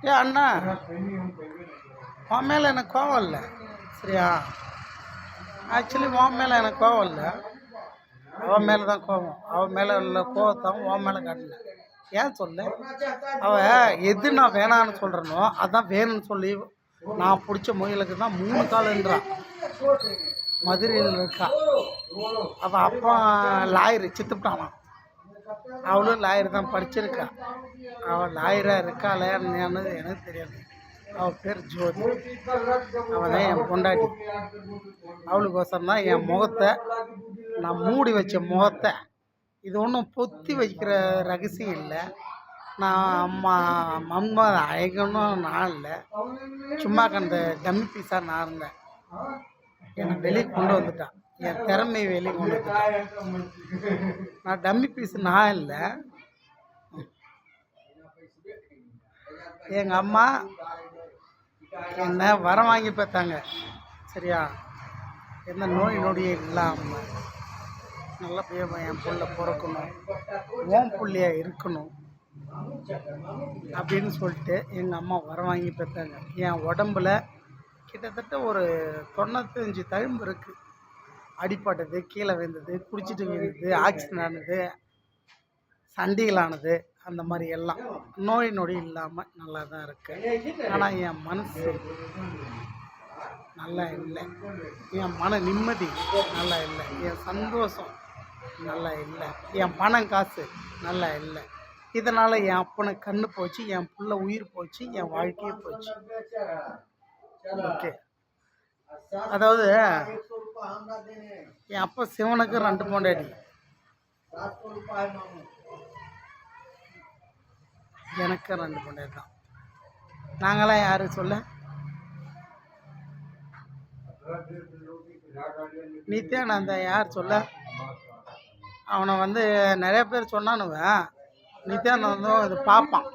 ஏ அண்ணா, உன் மேலே எனக்கு கோவம் இல்லை சரியா? ஆக்சுவலி உன் மேலே எனக்கு கோவம் இல்லை, அவன் மேலே தான் கோவம். அவன் மேலே உள்ள கோவத்தான் உன் மேலே காட்டல. ஏன் சொல்ல? அவள் எது நான் வேணான்னு சொல்கிறேனோ அதான் வேணும்னு சொல்லி நான் பிடிச்ச முயலுக்கு தான் 3 காலுன்றான். மதுரையில் இருக்கா. அவள் அப்பா லாயரு சித்துப்பிட்டானா. அவளும் லாயர் தான் படிச்சிருக்கா. அவள் லாயராக இருக்காளேன்னு எனக்கு தெரியாது. அவள் பேர் ஜோதி. அவள் தான் என் பொண்டாட்டி. அவளுக்கோசரம் தான் என் முகத்தை நான் மூடி வச்ச முகத்தை, இது ஒன்றும் பொத்தி வைக்கிற ரகசியம் இல்லை. நான் அம்மா அழகணும் நான் இல்லை, சும்மா அந்த டம்மி பீஸாக நான் இருந்தேன். என்னை வெளியே கொண்டு வந்துட்டான், என் திறமையை வெளியே கொண்டு வந்துட்டான். நான் டம்மி பீஸ் நான் இல்லை. எங்கள் அம்மா என்னை வரம் வாங்கி பார்த்தாங்க சரியா? எந்த நோய் நொடியே இல்லாமல் நல்லபடியாக என் புள்ள பிறக்கணும், ஓம் புள்ளியாக இருக்கணும் அப்படின்னு சொல்லிட்டு எங்கள் அம்மா வரம் வாங்கி பார்த்தாங்க. என் உடம்புல கிட்டத்தட்ட ஒரு 95 தழும்பு இருக்குது. அடிப்பட்டது, கீழே விழுந்தது, குடிச்சிட்டு விழுந்தது, ஆக்சிடென்ட் ஆனது, சண்டைகளானது, அந்த மாதிரி எல்லாம் நோய் நொடி இல்லாமல் நல்லா தான் இருக்கு. ஆனால் என் மனசு நல்லா இல்லை, என் மன நிம்மதி நல்லா இல்லை, என் சந்தோஷம் நல்லா இல்லை, என் பணம் காசு நல்லா இல்லை. இதனால் என் அப்பனை கண்ணு போச்சு, என் புள்ள உயிர் போச்சு, என் வாழ்க்கையே போச்சு. ஓகே, அதாவது என் அப்பா சிவனுக்கு 2 பொண்டாட்டி, எனக்கு 2 பொண்டாட்டி தான். நாங்களாம் யாரு சொல்ல? நித்யானந்த யார் சொல்ல? அவனை நிறைய பேர் சொன்னானுவன். நித்யானந்தும் இது பார்ப்பான்.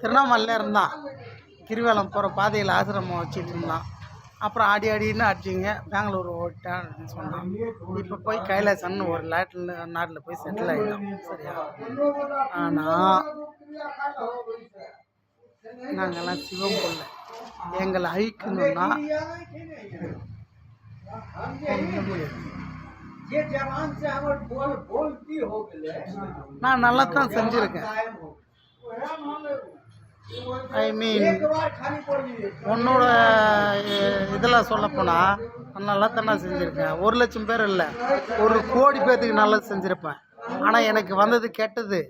திருவண்ணாமலையில் இருந்தான், கிரிவலம் போகிற பாதையில் ஆசிரமம் வச்சுட்டு இருந்தான். அப்புறம் அடின்னு அடிச்சிங்க பெங்களூர் ஓட்டான் அப்படின்னு சொன்னான். இப்போ போய் கைலாசன்னு ஒரு நாட்டில் போய் செட்டில் ஆகிட்டான் சரியா? ஆனால் நாங்கள்லாம் சிவம் கொள்ள எங்களை அழிக்கணும்னா நான் நல்லா தான் செஞ்சுருக்கேன். ஐ மீன் உன்னோட இதெல்லாம் சொல்லப்போனால் நான் நல்லா தானே செஞ்சுருக்கேன். 1 லட்சம் பேர் இல்லை, 1 கோடி பேர்த்துக்கு நல்லது செஞ்சுருப்பேன். ஆனால் எனக்கு வந்தது கெட்டது.